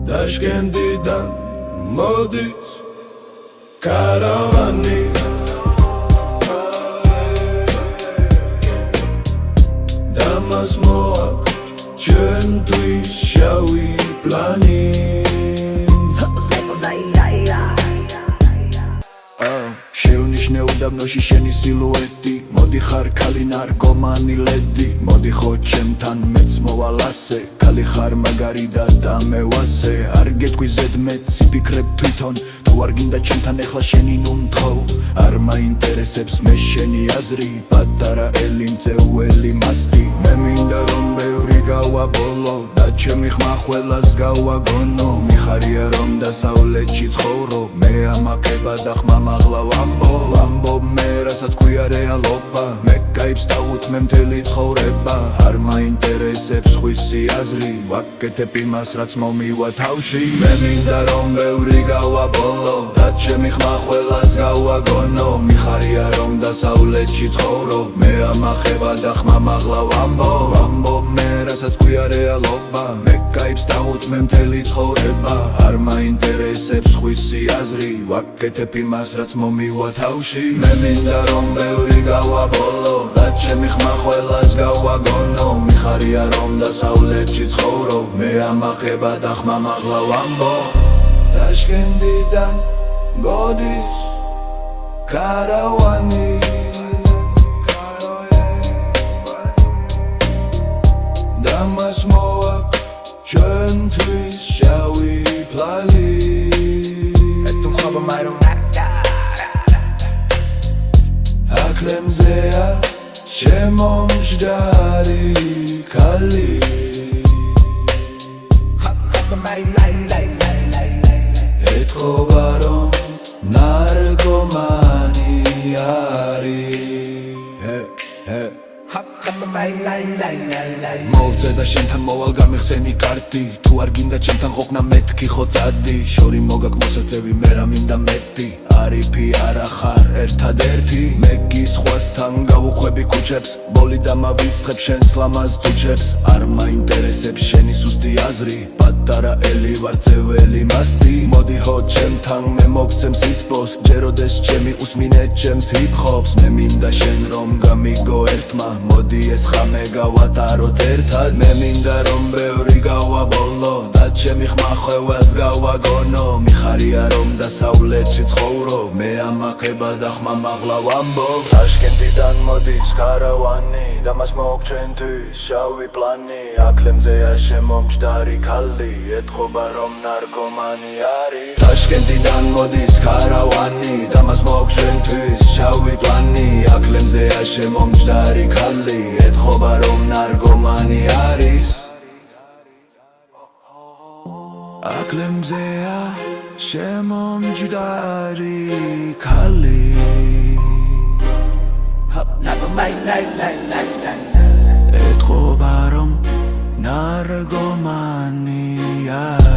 Tashkentidan modis karavani Damas moak ჩვენთვის შავი პლანი შევნიშნე უდაბნოში შენი სილუეტი მოდი ხარ ქალი ნარკომანი ლედი მოდი ხო ჩემთან მეც მოვალ ასე ქალი ხარ მაგარი და დამევასე არ გეტყვი ზედმეტ სიფიქრებ თვითონ თუ არ გინდა ჩემთან ეხლა შენი ნუ მთხოვ არ მაინტერესებს მე შენი აზრი პატარა ელი მწეუელი მასტი მე მინდა რომ ბევრი გავაბოლო და ჩემი ხმა ყველას გავაგონო მიხარია რომ დასავლეთში ცხოვრობ მე ამაკება და ხმა მაღლა ვამბობ მე რასაც ქვია რეალობა მე გაიბს დავუთმე მთელი ცხოვრება არ მაინტერესებს ხვისი აზრი ვაკეთებ იმას რაც მომივა თავში მე მინდა რომ ბევრი გავაბოლო და ჩემი ხმა ყველას გავაგონო მიხარია რომ დასავლეთში ცხოვრობ მე ამახება და ხმა მაღლა ვამბობ მე რასაც ქვია რეალობა მე გაიბს დავუთმე მთელი ცხოვრება არ მაინტერესებს ხვისი აზრი ვაკეთებ იმას რაც მომივა თავში მე მინდა რომ ბევრი გავაბოლო და ჩემი ხმა ყველას გავაგონო მიხარია რომ დასავლეთში ცხოვრობ მე ამახება და ხმა მაღლა ვამბობ Tashkentidan მოდის karavani Damas moak ჩვენთვის შავი პლანი თუ ხობა მაირო აკლემზეა შემომჯდარი ქალი ეთქობა რომ ნარკომანი არის მოვწე და შენთან მოვალ გამიხსენი კარტი თუ არ გინდა ჩემთან ყოფნა მეთქი ხო წადი შორი მოგაკ მოსაწევი მე რა მინდა მეტი არიფი არა ხარ ერთადერთი მე გისხვასთან გავუხვები ქუჩებს ბოლი დამავიწყებ შენს ლამაზ თუჩებს არ მაინტერესებს შენი სუსტი აზრი პატარა ელი ვარ ძეველი მასტი მოდი ხო ჩემთან მე მოგცემ სითბოს ჯეროდეს ჩემი უსმინე ჩემს ჰიპ-ჰოპს მე მინდა შენ რომ გამიგო ერთმა მოდი ეს ხამე გავატაროთ ერთად მე მინდა რომ ბევრი გავაბოლო და ჩემი ხმა ხვევას გავაგონო მიხარია რომ დასავლეთში ცხოვრობ მე ამაკება და ხმა მაღლა ვამბობ Tashkentidan მოდის karavani Damas moak ჩვენთვის შავი პლანი აკლემზეა შემომჯდარი ქალი ეთქობა რომ ნარკომანი არის Tashkentidan მოდის karavani Damas moak ჩვენთვის შავი პლანი აკლემზეა შემომჯდარი ქალი ეთქობა რომ ნარკომანი არის აკლემზეა შემომჯდარი ქალი ეთქობა რომ ნარკომანი არის